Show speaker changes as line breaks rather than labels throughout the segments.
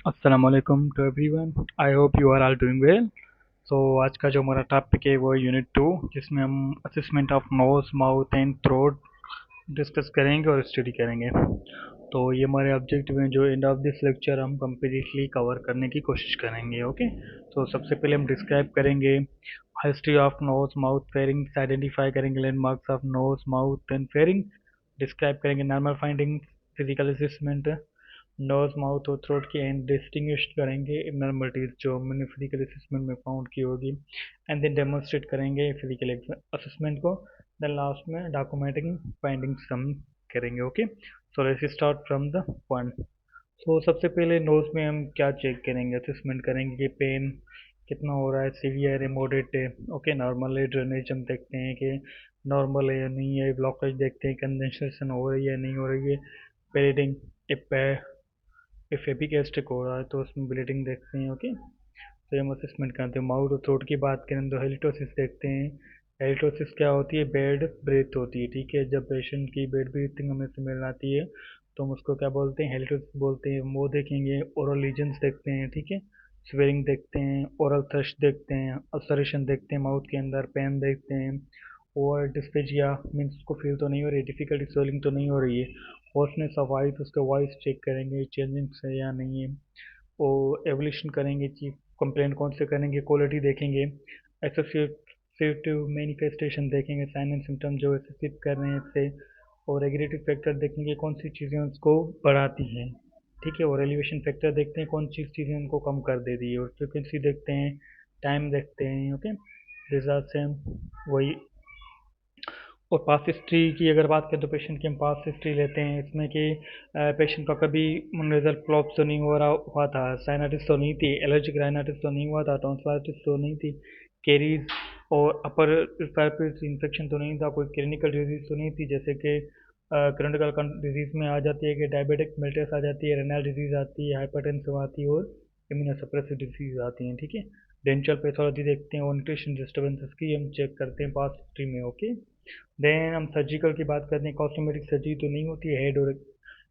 Assalamualaikum to everyone. I hope you are all doing well. So आज का जो हमारा टॉपिक है वो है यूनिट 2, जिसमें हम assessment of nose mouth and throat discuss करेंगे और स्टडी करेंगे। तो ये हमारे ऑब्जेक्टिव हैं जो एंड ऑफ दिस लेक्चर हम कम्प्लीटली कवर करने की कोशिश करेंगे। ओके, तो सबसे पहले हम डिस्क्राइब करेंगे history of nose mouth pharynx, identify करेंगे landmarks of nose mouth and pharynx, describe करेंगे normal finding, physical assessment nose mouth और थ्रोट की एंड डिस्टिंग्विश करेंगे एबनॉर्मलिटीज जो हमने फिजिकल असेसमेंट में फाउंड की होगी, एंड देन डेमोन्स्ट्रेट करेंगे फिजिकल असेसमेंट को। देन लास्ट में डॉक्यूमेंटिंग फाइंडिंग्स हम करेंगे। Okay, so let's start from the point. तो सबसे पहले नोज में हम क्या चेक करेंगे, असेसमेंट करेंगे कि पेन कितना हो रहा है, सीवियर है, मॉडरेट है। ओके, नॉर्मल है, ड्रेनेज हम देखते हैं कि नॉर्मल है या नहीं है, ब्लॉकेज देखते हैं कंडेंसेशन हो रही है या नहीं हो रही है, ब्लीडिंग, इफ एपिगैस्ट्रिक हो रहा है तो उसमें ब्लीडिंग देखते हैं। ओके, तो हम असेसमेंट करते हैं। माउथ और थ्रोट की बात करें तो हेलिटोसिस देखते हैं। हेलिटोसिस क्या होती है? बेड ब्रेथ होती है। ठीक है, जब पेशेंट की बेड ब्रीथिंग हमें स्मेल आती है तो हम उसको क्या बोलते हैं? हेलिटोसिस बोलते हैं। वो देखेंगे। ओरल लीजन्स देखते हैं। ठीक है, स्वेलिंग देखते हैं, ओरल थ्रस्ट देखते हैं, अल्सरेशन देखते हैं माउथ के अंदर, पेन देखते हैं, और डिस्पेजिया मीन्स उसको फील तो नहीं हो रही, डिफिकल्टी स्वेलिंग तो नहीं हो रही है, होर्सनेस ऑफ वॉइस, उसका वॉइस चेक करेंगे चेंजिंग है या नहीं है, और एवोल्यूशन करेंगे, चीफ कंप्लेंट कौन से करेंगे, क्वालिटी देखेंगे, एसोसिएटिव मैनिफेस्टेशन देखेंगे, साइन एंड सिम्टम जो एसोसिएट कर रहे हैं इससे, और रेगुलेटरी फैक्टर देखेंगे कौन सी चीज़ें उसको बढ़ाती हैं। ठीक है, और एलिवेशन फैक्टर देखते हैं कौन सी चीज़ें उनको कम कर देती है, और फ्रिक्वेंसी देखते हैं, टाइम देखते हैं। ओके, रिजल्ट से वही। और पास्ट हिस्ट्री की अगर बात करें तो पेशेंट की हम पास्ट हिस्ट्री लेते हैं, इसमें कि पेशेंट का कभी नेजल फ्लॉप तो नहीं हो रहा हुआ था, साइनाइटिस तो नहीं थी, एलर्जिक राइनाइटिस तो नहीं हुआ था, टॉन्सिलाइटिस तो नहीं थी, केरीज और अपर रिस्पायरेटरी इन्फेक्शन तो नहीं था, कोई क्लिनिकल डिजीज तो नहीं थी, जैसे कि क्रोनिकल डिजीज में आ जाती है कि डायबिटिक मेल्टस आ जाती है, रेनल डिजीज आती है, हाइपरटेंसिव आती है, और इम्यूनोसप्रेसिव डिजीज आती हैं। ठीक है, डेंटल पैथोलॉजी देखते हैं और न्यूट्रिशन डिस्टर्बेंसेस की हम चेक करते हैं पास्ट हिस्ट्री में। ओके, देन हम सर्जिकल की बात करते हैं, कॉस्मेटिक सर्जरी तो नहीं होती है, हेड और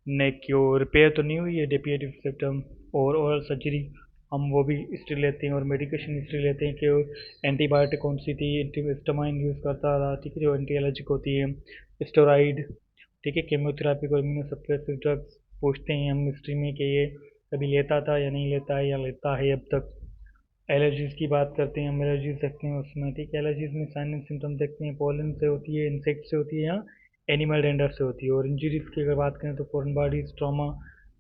नेक की और रिपेयर तो नहीं हुई है, डेपिएटिव सिस्टम और ओरल सर्जरी हम वो भी हिस्ट्री लेते हैं, और मेडिकेशन हिस्ट्री लेते हैं कि एंटीबायोटिक कौन सी थी, एंटीहिस्टामाइन यूज़ करता था। ठीक है, जो एंटी एलर्जिक होती है, स्टेरॉइड। ठीक है, केमोथेरापी को इम्यूनोसप्रेसिव ड्रग्स पूछते हैं हम हिस्ट्री में कि ये कभी लेता था या नहीं लेता है, या लेता है अब तक। एलर्जीज की बात करते हैं हम, एलर्जीज देखते हैं उसमें। ठीक है, एलर्जीज में साइन एंड सिम्टम देखते हैं, पोलन से होती है, इंसेक्ट से होती है, या एनिमल डेंडर से होती है। और इंजरीज की अगर बात करें तो foreign bodies trauma,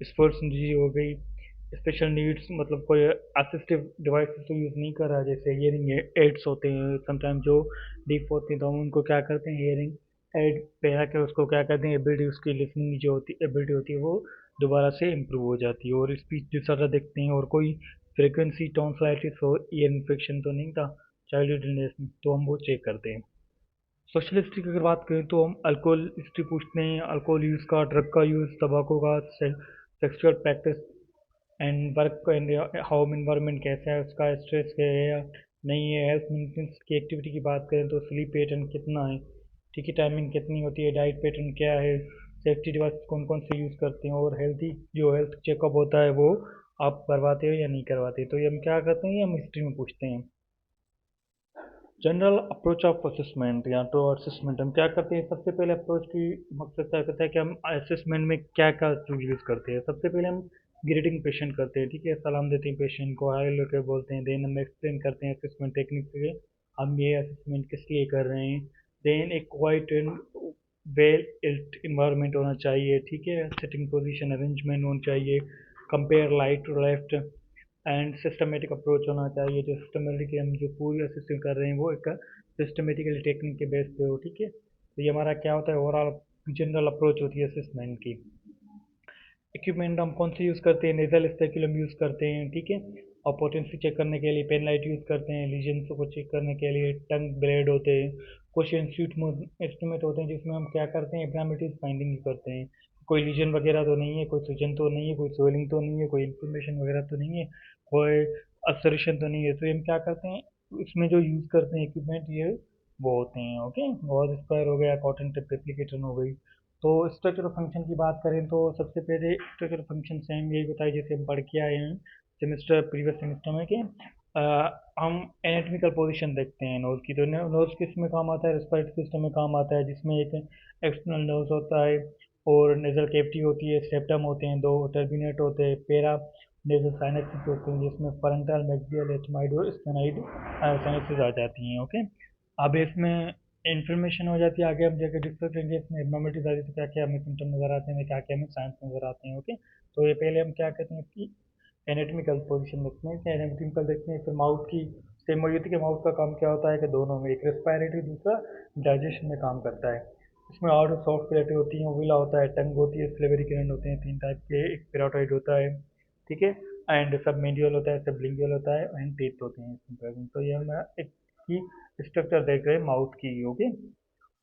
sports injury हो गई, स्पेशल नीड्स, मतलब कोई असिस्टिव डिवाइसेस तो यूज़ नहीं कर रहा, जैसे हियरिंग एड्स होते हैं समटाइम जो डीफ होते हैं, तो हम उनको क्या करते हैं, हियरिंग एड पे आके उसको क्या करते हैं, एबिलिटी, उसकी लिसनिंग जो होती एबिलिटी होती है वो दोबारा से इम्प्रूव हो जाती है। और स्पीच डिसऑर्डर देखते हैं, और कोई फ्रीक्वेंसी टॉन्सिलाइटिस हो, ईयर इन्फेक्शन तो नहीं था चाइल्डहुड इलनेस में, तो हम वो चेक करते हैं। सोशल हिस्ट्री की अगर बात करें तो हम अल्कोहल हिस्ट्री पूछते हैं, अल्कोहल यूज़ का, ड्रग का यूज़, तंबाकू का, sexual practice and work and home environment कैसा है उसका, स्ट्रेस है या नहीं है, हेल्थ मेंटेनेंस की एक्टिविटी की बात करें तो स्लीप पैटर्न कितना है, ठीक है, टाइमिंग कितनी होती है, डाइट पैटर्न क्या है, सेफ्टी डिवाइस कौन कौन से यूज़ करते हैं, और हेल्थी जो हेल्थ चेकअप होता है वो आप करवाते हो या नहीं करवाते। तो ये हम क्या करते हैं, ये हम हिस्ट्री में पूछते हैं। जनरल अप्रोच ऑफ असेसमेंट या तो असेसमेंट हम क्या करते हैं, सबसे पहले अप्रोच की मकसद क्या करता है कि हम असेसमेंट में क्या क्या यूज़ करते हैं। सबसे पहले हम ग्रीटिंग पेशेंट करते हैं। ठीक है, सलाम देते हैं पेशेंट को, हाय हेलो के बोलते हैं। देन हम एक्सप्लेन करते हैं असेसमेंट टेक्निक से, हम ये असेसमेंट किस लिए कर रहे हैं। देन एक क्वाइट एंड वेल इन्वायरमेंट होना चाहिए। ठीक है, सिटिंग पोजीशन अरेंजमेंट होनी चाहिए, compare light to left, and systematic approach होना चाहिए, जो सिस्टमेटिकली हम जो पूरी असिस्टेंट कर रहे हैं वो एक सिस्टमेटिकली टेक्निक के बेस पे हो। ठीक है, तो ये हमारा क्या होता है, ओवरऑल जनरल अप्रोच होती है असेसमेंट की। इक्विपमेंट हम कौन से यूज़ करते हैं, नेजल स्पेकुलम यूज़ करते हैं। ठीक है, और पोटेंसी चेक करने के लिए पेन लाइट यूज़ करते हैं, लीजन्स को चेक करने के लिए टंग ब्लेड होते हैं, कुछ इंस्ट्रूमेंट होते हैं जिसमें हम क्या करते हैं, एब्नॉर्मलिटीज फाइंडिंग करते हैं, कोई लीजन वगैरह तो नहीं है, कोई सूजन तो नहीं है, कोई स्वेलिंग तो नहीं है, कोई इन्फ्लेमेशन वगैरह तो नहीं है, कोई अल्सरेशन तो नहीं है। तो हम क्या करते हैं, इसमें जो यूज़ करते हैं इक्विपमेंट, ये वो होते हैं। ओके, गॉज स्क्वायर हो गया, कॉटन टिप एप्लीकेटर हो गई, तो स्ट्रक्चर ऑफ फंक्शन की बात करें तो सबसे पहले स्ट्रक्चर ऑफ फंक्शन सेम यही होता है जैसे हम पढ़ के आए हैं सेमेस्टर प्रीवियस सेमेस्टर में कि हम एनाटॉमिकल पोजीशन देखते हैं नोज की। तो नोज किस में काम आता है, रेस्पिरेटरी सिस्टम में काम आता है, जिसमें एक एक्सटर्नल नोज होता है और नेजल कैविटी होती है, सेप्टम होते हैं दो, टर्बिनेट होते हैं, पेरा नेजल साइनसेस होते हैं जिसमें फ्रंटल मैक्सियल एथमाइड और स्टेनॉइड साइनसेस आ जाती हैं। ओके, अब इसमें इन्फॉर्मेशन हो जाती है, आगे हम जाकर डिस्कस करेंगे इसमें एबनॉर्मलिटीज आ जाती है, क्या क्या हमें सिम्टम नजर आते हैं, क्या क्या हमें साइंस नजर आते हैं। ओके, तो ये पहले हम क्या कहते हैं इसकी एनाटॉमिकल पोजीशन देखते हैं, क्या एनाटॉमिकल देखते हैं। फिर माउथ की सेम वही होती है कि माउथ का काम क्या होता है कि दोनों में, एक रेस्पिरेटरी दूसरा डाइजेशन में काम करता है। इसमें और सॉफ्ट प्लेटें होती हैं, ओविला होता है, टंग होती है, स्लेवरी ग्लैंड होते हैं तीन टाइप के, एक पेरोटाइड होता है, ठीक है, एंड सब मेंडियल होता है, सब लिंगुअल होता है, एंड टीथ होते हैं इसमें present। तो ये हम एक की स्ट्रक्चर देख रहे हैं माउथ की। ओके,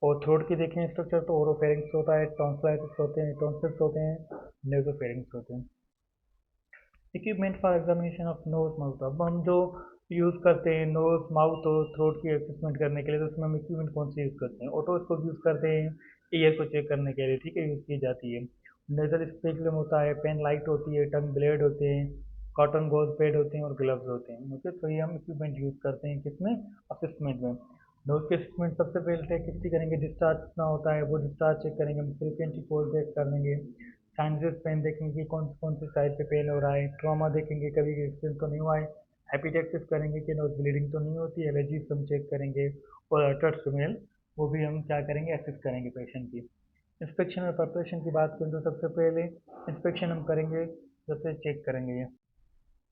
और थ्रोट की देखें स्ट्रक्चर तो ओरोफेरिंक्स होता है, टॉन्सिलाइटिस होते हैं, टॉन्सिल्स होते हैं, नेसोफेरिंक्स होते हैं। Equipment for examination of nose mouth, अब हम जो यूज़ करते हैं नोज माउथ और थ्रोट की असेसमेंट करने के लिए, तो उसमें हम इक्विपमेंट कौन से यूज़ करते हैं? ओटोस्कोप यूज़ करते हैं ईयर को चेक करने के लिए, ठीक है, यूज़ की जाती है। नेजल स्पेकुलम होता है, पेन लाइट होती है, टंग ब्लेड होते हैं, कॉटन गोज पेड होते हैं और ग्लव्स होते हैं। ओके, तो ये हम इक्विपमेंट यूज़ करते हैं किसमें, असेसमेंट में। नोज के असेसमेंट सबसे पहले किसकी करेंगे, डिस्चार्ज कितना होता है वो डिस्चार्ज चेक करेंगे, हम फ्रीक्वेंसी कोड चेक कर लेंगे, साइनसेस पेन देखेंगे कौन कौन से साइड पे पेन हो रहा है, ट्रॉमा देखेंगे कभी एक्सपीरियंस तो नहीं हुआ है, हेपेटाइटिस करेंगे कि नोज ब्लीडिंग तो नहीं होती, एलर्जीज हम चेक करेंगे, और अल्ट्रा स्मेल वो भी हम क्या करेंगे, असेस करेंगे पेशेंट की। इंस्पेक्शन और प्रिपरेशन की बात करें तो सबसे पहले इंस्पेक्शन हम करेंगे, जैसे चेक करेंगे ये,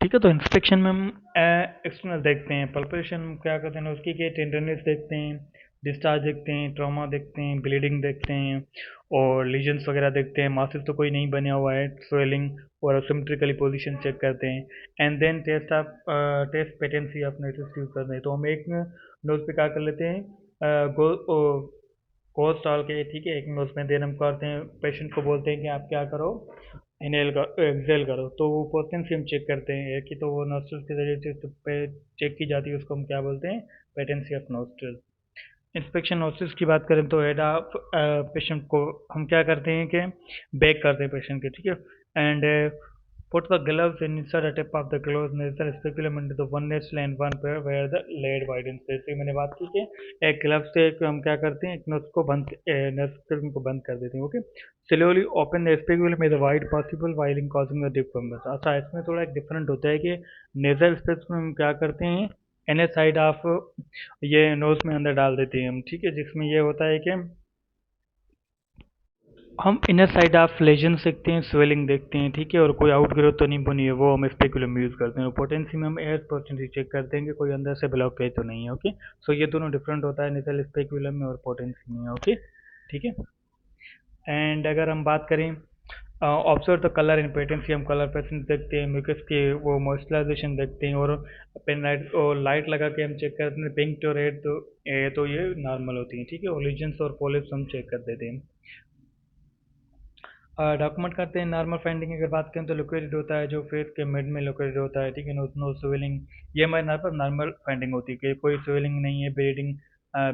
ठीक है। तो इंस्पेक्शन में हम एक्सटर्नल देखते हैं, पल्पेशन क्या करते हैं उसकी के टेंडरनेस देखते हैं, डिस्चार्ज देखते हैं, ट्रॉमा देखते हैं, ब्लीडिंग देखते हैं, और लीजन्स वगैरह देखते हैं, मासिस तो कोई नहीं बना हुआ है, स्वेलिंग और सिमेट्रिकली पोजीशन चेक करते हैं, and then test patency of netlist use करते हैं। तो हम एक नोज पे क्या कर लेते हैं, कोर्स डाल के, ठीक है, एक नोज में देन हम करते हैं, पेशेंट को बोलते हैं कि आप क्या करो, इनहेल कर एक्सहेल करो, तो वो पोटेंसी हम चेक करते हैं कि तो वो नोस्ट्रल के जरिए से पे चेक की जाती है, उसको हम क्या बोलते हैं, patency of nostril. Inspection nostrils की बात करें तो हेड ऑफ पेशेंट को हम क्या करते हैं कि बैक करते हैं पेशेंट के, ठीक है, and put the gloves inside the tip of the gloves nasal speculum into the one nasal and one pair where the lead widens। जैसे मैंने बात की कि एक ग्लव से एक हम क्या करते हैं, एक नस को बंद नस को बंद कर देते हैं। Okay, slowly open the speculum में the wide possible oiling causing the deformation. अच्छा, इसमें थोड़ा एक डिफरेंट होता है कि नेजल स्पेस में हम क्या करते हैं, एन साइड ऑफ ये नोज में अंदर डाल देते हैं हम, ठीक है, जिसमें ये होता है कि हम इनर साइड ऑफ लेजन देखते हैं, स्वेलिंग देखते हैं, ठीक है, और कोई आउट ग्रोथ तो नहीं बनी है वो हम स्पेकुलम में यूज़ करते हैं। पोटेंसी में हम एयर पोटेंसी चेक करते हैं कि कोई अंदर से ब्लॉकेज तो नहीं है। ओके, सो ये दोनों डिफरेंट होता है निकल स्पेकुलम में और पोटेंसी में। ओके, ठीक है, एंड अगर हम बात करें observe the colour in patency, हम कलर पेशेंट देखते हैं, म्यूकस के वो मॉइस्चराइजेशन देखते हैं, और पेन लाइट और लाइट लगा के हम चेक करते हैं, पिंक तो रेड तो ये नॉर्मल होती है, ठीक है, और लीजन्स और पॉलिप्स हम चेक कर देते हैं। डॉक्यूमेंट करते हैं नॉर्मल फाइंडिंग की अगर बात करें तो लोकेटेड होता है जो फेस के मिड में लोकेटेड होता है, ठीक है, नो नो स्वेलिंग, ये हमारे यहाँ पर नॉर्मल फाइंडिंग होती है कि कोई स्वेलिंग नहीं है,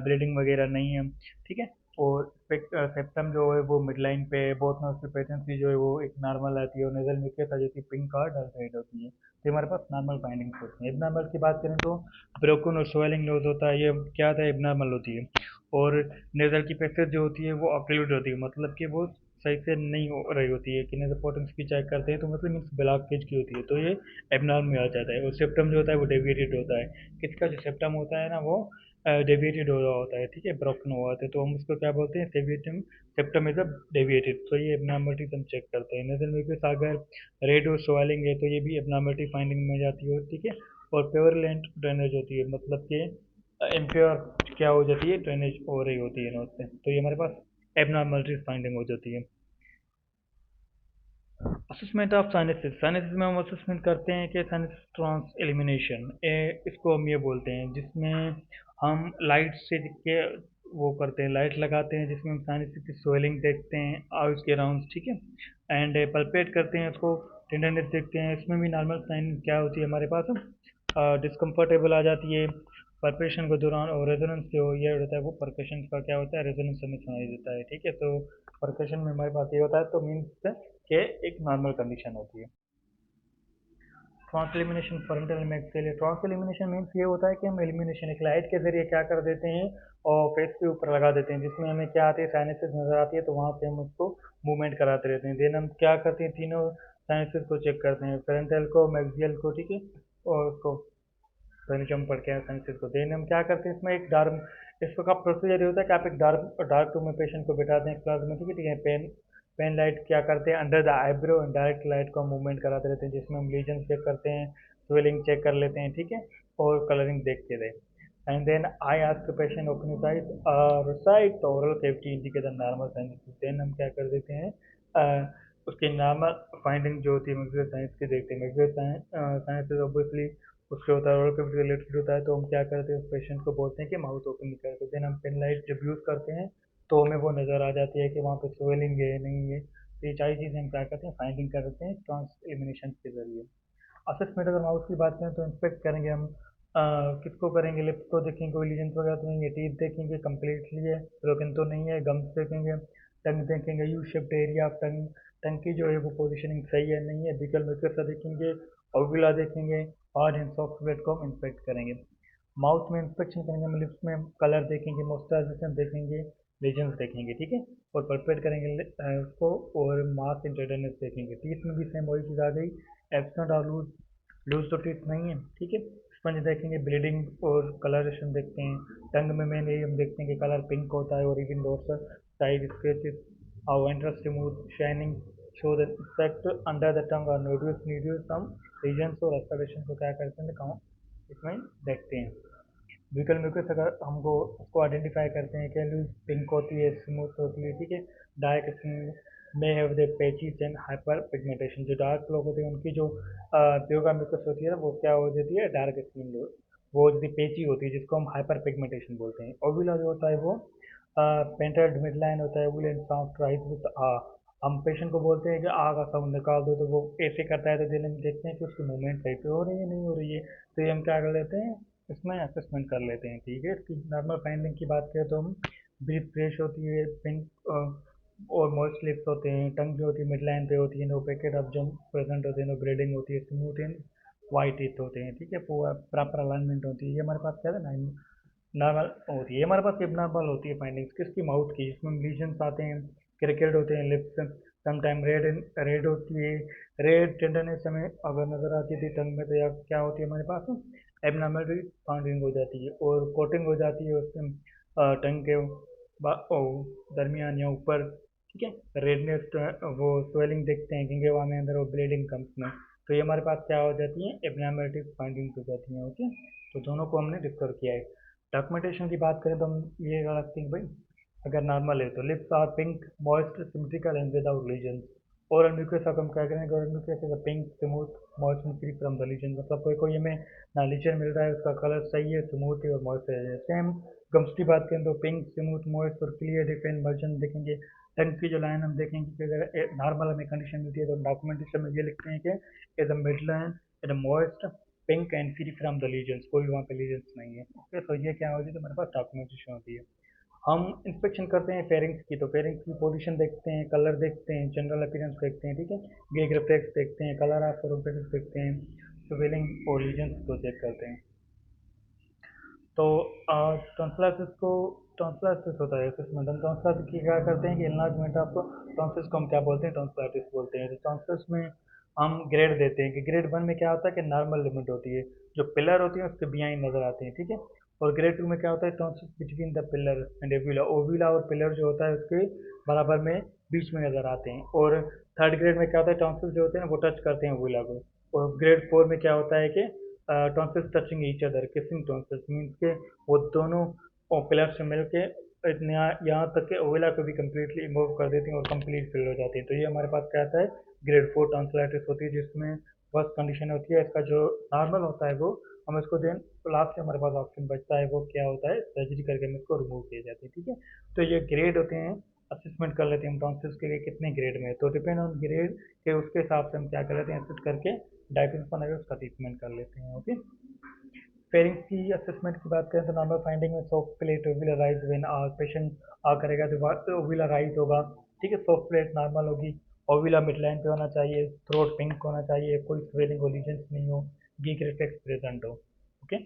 ब्लीडिंग वगैरह नहीं है, ठीक है, और सेप्टम जो है वो मिड लाइन पे है, बोथ नोज की पेटेंसी जो है वो एक नॉर्मल आती है, और नेजल म्यूकस जो कि पिंक और डल रेड होती है, तो हमारे पास नॉर्मल फाइंडिंग्स होती है। एबनॉर्मल की बात करें तो ब्रोकन और स्वेलिंग नोज होता है, ये क्या होता है, एबनॉर्मल होती है, और नेजल की पैसेज जो होती है वो ऑक्लूड होती है, मतलब कि वो सही से नहीं हो रही होती है, कि नेजल पोर्टल्स की चेक करते हैं तो मतलब मीन्स ब्लॉकेज की होती है, तो ये एबनॉर्मल में आ जाता है। और सेप्टम जो होता है वो डेविएटेड होता है, किसका जो सेप्टम होता है ना वो डेविएटेड हो रहा होता है, ठीक है, ब्रोकन हुआ होता है, तो हम उसको क्या बोलते हैं, सेवियटम सेप्टम इज अ डेविएटेड। तो ये एबनॉर्मलिटीज हम चेक करते हैं। नेजल म्यूकस अगर रेड और स्वेलिंग है तो ये भी एबनॉर्मलिटी फाइंडिंग में जाती है, ठीक है, और प्योरलेंट ड्रेनेज होती है, मतलब कि इम्प्योर क्या हो जाती है, ड्रेनेज हो रही होती है नोज से, तो ये हमारे पास एबनॉर्मलिटीज फाइंडिंग हो जाती है। असेसमेंट ऑफ साइनसिस, साइनसिस में हम असेसमेंट करते हैं कि साइनस ट्रांस एलिमिनेशन, इसको हम ये बोलते हैं, जिसमें हम लाइट से के वो करते हैं, लाइट लगाते हैं, जिसमें हम साइनसिस की स्वेलिंग देखते हैं आउज के राउंड, ठीक है, एंड पल्पेट करते हैं उसको, टेंडरनेस देखते हैं, इसमें भी नॉर्मल साइन क्या होती है हमारे पास, डिस्कम्फर्टेबल आ जाती है, परपेशन के दौरान और रेजोनेंस जो ये होता है वो परकशन का क्या होता है, रेजोनेंस हमें सुनाई देता है, ठीक है। तो परकशन में हमारे पास ये होता है, तो मीन्स के एक नॉर्मल कंडीशन होती है। क्रॉस एलिमिनेशन फ्रंटल मैग के लिए, क्रॉस एलिमिनेशन मीन्स ये होता है कि हम एलिमिनेशन एक लाइट के जरिए क्या कर देते हैं और फेस के ऊपर लगा देते हैं, जिसमें हमें क्या आती है, साइनसेस नजर आती है, तो वहाँ से हम उसको मूवमेंट कराते रहते हैं। देन हम क्या करते हैं, तीनों साइनसेस को चेक करते हैं, फ्रंटल को, मैक्सियल को, ठीक है, और उसको जम पड़ के साइनसेस को। देन हम क्या करते हैं, इसमें एक डार्क, इसका का प्रोसीजर ये होता है कि आप एक डार्क डार्क रूम में पेशेंट को बिठाते हैं क्लास में, ठीक है। पेन पेन लाइट क्या करते हैं, under the eyebrow direct light को मूवमेंट कराते रहते हैं, जिसमें हम लीजन चेक करते हैं, स्वेलिंग चेक कर लेते हैं, ठीक है, और कलरिंग देखते रहे। And then I ask the patient open his eyes और side the oral cavity indicate the normal sinus. Then हम क्या कर देते हैं, उसके नॉर्मल फाइंडिंग जो होती है मैक्सिलरी साइंस की देखते हैं। मैक्सिलरी साइंस ऑब्वियसली उसके होता है, ओरल कैविटी रिलेटेड होता है, तो हम क्या करते हैं, उस पेशेंट को बोलते हैं कि माउथ ओपन नहीं करते। देन हम पेन लाइट जब यूज़ करते हैं तो हमें वो नज़र आ जाती है कि वहाँ पे स्वेलिंग है नहीं है, तो ये सारी चीज़ें हम क्या करते हैं, फाइंडिंग करते हैं ट्रांस एलिमिनेशन के जरिए। असेसमेंट अगर माउथ की बात करें तो इंस्पेक्ट करेंगे हम, किसको करेंगे, लिप्स को देखेंगे, कोई लीजन वगैरह तो नहीं है, टीथ देखेंगे कंप्लीटली है, ब्रोकन तो नहीं है, गम्स देखेंगे, टंग देखेंगे, U shaped area of tongue, tongue की जो है वो पोजीशनिंग सही है नहीं है, बिकल म्यूकस देखेंगे, ओवुला देखेंगे, हार्ड एंड सॉफ्ट वेट को हम इंस्पेक्ट करेंगे। माउथ में इंस्पेक्शन करेंगे हम, लिप्स में कलर देखेंगे, मॉइस्चराइजेशन देखेंगे, रीजन्स देखेंगे, ठीक है, और परपेट करेंगे उसको, और मास इंटरडेनेस देखेंगे। टीथ में भी सेम वही चीज़ आ गई, एब्सेंट और लूज, लूज तो टीथ नहीं है, ठीक है। स्पंज देखेंगे, ब्लीडिंग और कलरेशन देखते हैं। टंग में मेन यही हम देखते हैं कि कलर पिंक होता है, और इवन डोर्सल साइड स्क्रेचेस और interest smooth shining show the effect under the tongue और नोड्यूल्स नीड्यूल्स हम रीजन्स और एक्सप्रेशन को क्या करते हैं, इसमें देखते हैं। विकल म्यूकस अगर हमको उसको आइडेंटिफाई करते हैं कि लूज पिंक होती है, स्मूथ होती है, ठीक है, डार्क स्किन में have the patches and hyper pigmentation. जो डार्क लोग होते हैं उनकी जो प्योगा म्यूकस होती है ना, वो क्या हो जाती है, डार्क स्किन वो जो पेची होती है, जिसको हम हाइपर पिगमेंटेशन बोलते हैं। ओविला जो होता है वो पेंटेड मिड लाइन होता है, wool and soft rise with आ। हम पेशेंट को बोलते हैं कि आ का साउंड निकाल दो, तो वो ऐसे करता है, तो दिन हम देखते हैं कि उसकी मूवमेंट सही से हो रही है नहीं हो रही है, तो ये हम क्या कर लेते हैं, इसमें असेसमेंट कर लेते हैं, ठीक है। इसकी नॉर्मल फाइंडिंग की बात करें तो हम ब्रीथ फ्रेश होती है, पिंक और मॉइस्ट लिप्स होते हैं, टंग जो होती है मिड लाइन पे होती है, नो पैकेट ऑफ जम प्रेजेंट होते हैं, नो ब्रीडिंग होती है, स्मूथ एंड वाइट टीथ होते हैं, ठीक है, प्रॉपर अलाइनमेंट होती है। ये हमारे पास क्या है, नॉर्मल होती है। हमारे पास एबनॉर्मल होती है फाइंडिंग्स किसकी, माउथ की, जिसमें लीजन्स आते हैं, क्रिकेट होते हैं लिप्स, समटाइम रेड रेड होती है, रेड टेंडरनेस हमें अगर नज़र आती थी टंग में, तो या क्या होती है हमारे पास, एबनॉर्मल फाउंडिंग हो जाती है, और कोटिंग हो जाती है उसमें टंग के दरमियान या ऊपर, ठीक है। रेडनेस वो स्वेलिंग देखते हैं गिंगेवा में अंदर, वो ब्लीडिंग कम्स में, तो ये हमारे पास क्या हो जाती है, एबनॉर्मलिटीज फाइंडिंग हो जाती हैं, ओके। तो दोनों को हमने डिस्कस किया है। डॉक्यूमेंटेशन की बात करें तो हम ये रखते हैं भाई, अगर नॉर्मल है तो lips are pink moist symmetrical and without lesion. Oral mucus अब हम क्या करेंगे, oral mucus is pink smooth moist and free from the lesion, मतलब कोई कोई हमें ना लीजन मिल रहा है, उसका कलर सही है, स्मूथ है और मॉइस्ट है। सेम गम्स की बात करें तो पिंक स्मूथ मॉइस्ट और क्लियर डिफरेंट वर्जन देखेंगे। टंग की जो लाइन हम देखेंगे कि अगर नॉर्मल हमें कंडीशन मिलती है तो डॉक्यूमेंटेशन में ये लिखते हैं कि as a mid line as a moist pink and free from the lesions, कोई वहाँ पे लीजन्स नहीं है, ओके। तो ये क्या होती है, तो हमारे पास डॉक्यूमेंटेशन होती है। हम इंस्पेक्शन करते हैं फेरिंग्स की, तो फेरिंग्स की पोजीशन देखते हैं, कलर देखते हैं, जनरल अपीयरेंस देखते हैं, ठीक है, गेग रिफ्लेक्स देखते हैं, कलर ऑफ फोरोपेसिस देखते हैं, स्वेलिंग और लीजन्स को चेक करते हैं। तो टॉन्सिलाइटिस को, टॉन्सिलाइटिस होता है असेसमेंट, हम टॉन्सिलाइटिस की क्या करते हैं कि इनलार्जमेंट ऑफ टॉन्सिल्स को हम क्या बोलते हैं, टॉन्सिलाइटिस बोलते हैं। तो टॉन्सिल्स में हम ग्रेड देते हैं कि ग्रेड 1 में क्या होता है कि नॉर्मल लिमिट होती है, जो पिलर होती है उसके बिहाइंड नजर आते हैं, ठीक है। और ग्रेड 2 में क्या होता है, tonsils between the pillar and uvula, uvula और पिलर जो होता है उसके बराबर में बीच में नजर आते हैं। और थर्ड ग्रेड में क्या होता है, टॉन्सिल्स जो होते हैं वो टच करते हैं ओव्यूला को। और ग्रेड 4 में क्या होता है कि tonsils touching each other, kissing tonsils means के वो दोनों पिलर से मिलके इतने यहाँ तक के ओवेला को भी कम्प्लीटली इमूव कर देती हैं और कंप्लीट फिल हो जाती हैं। तो ये हमारे पास क्या आता है, ग्रेड 4 टॉन्सिलाइटिस होती है, जिसमें फर्स्ट कंडीशन होती है इसका जो नॉर्मल होता है वो हम इसको देन लास्ट में हमारे पास ऑप्शन बचता है, वो क्या होता है, सर्जरी करके हम इसको रिमूव किए जाते हैं, ठीक है। तो ये ग्रेड होते हैं, असेसमेंट कर लेते हैं हम टॉन्सिल्स के लिए कितने ग्रेड में है, तो डिपेंड ऑन ग्रेड के उसके हिसाब से हम क्या कर लेते हैं, असेस करके डायग्नोस बनाकर उसका ट्रीटमेंट कर लेते हैं, ओके। फेरिंग्स की असेसमेंट की बात करें तो नॉर्मल फाइंडिंग में soft plate will arise when patient करेगा तो विल अराइज होगा। ठीक है, सॉफ्ट प्लेट नॉर्मल होगी, ओविला मिडलाइन पे होना चाहिए, थ्रोट पिंक होना चाहिए, कोई स्वेलिंग और लीजन्स नहीं हो, गीक रिफ्लेक्स प्रेजेंट हो। ओके।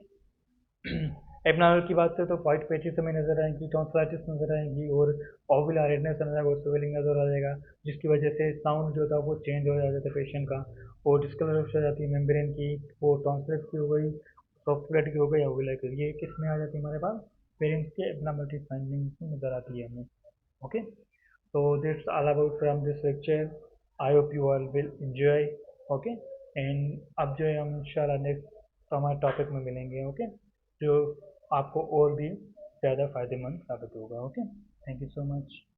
एबनॉर्मल की बात करें तो वाइट पैचेस हमें नजर आएंगी, टॉन्सिलाइटिस नजर आएंगी और ओविला रेडनेस नजर आएगा और स्वेलिंग नजर आ जाएगा, जिसकी वजह से साउंड जो था वो चेंज हो जाता है पेशेंट का, और डिस्कलर हो जाती है मेम्ब्रेन की, वो टॉन्सिलेट की हो गई, सॉफ्टवेयर की हो गई, ओविला की, ये किस में आ जाती है हमारे पास, पेरेंट्स के एबनॉर्मलिटी फाइंडिंग में नजर आती है हमें। Okay, so that's all about from this lecture. I hope you all will enjoy. Okay, and अब जो है हम इंशाल्लाह नेक्स्ट हमारे टॉपिक में मिलेंगे। ओके, जो आपको और भी ज़्यादा फायदेमंद साबित होगा। Okay, thank you so much.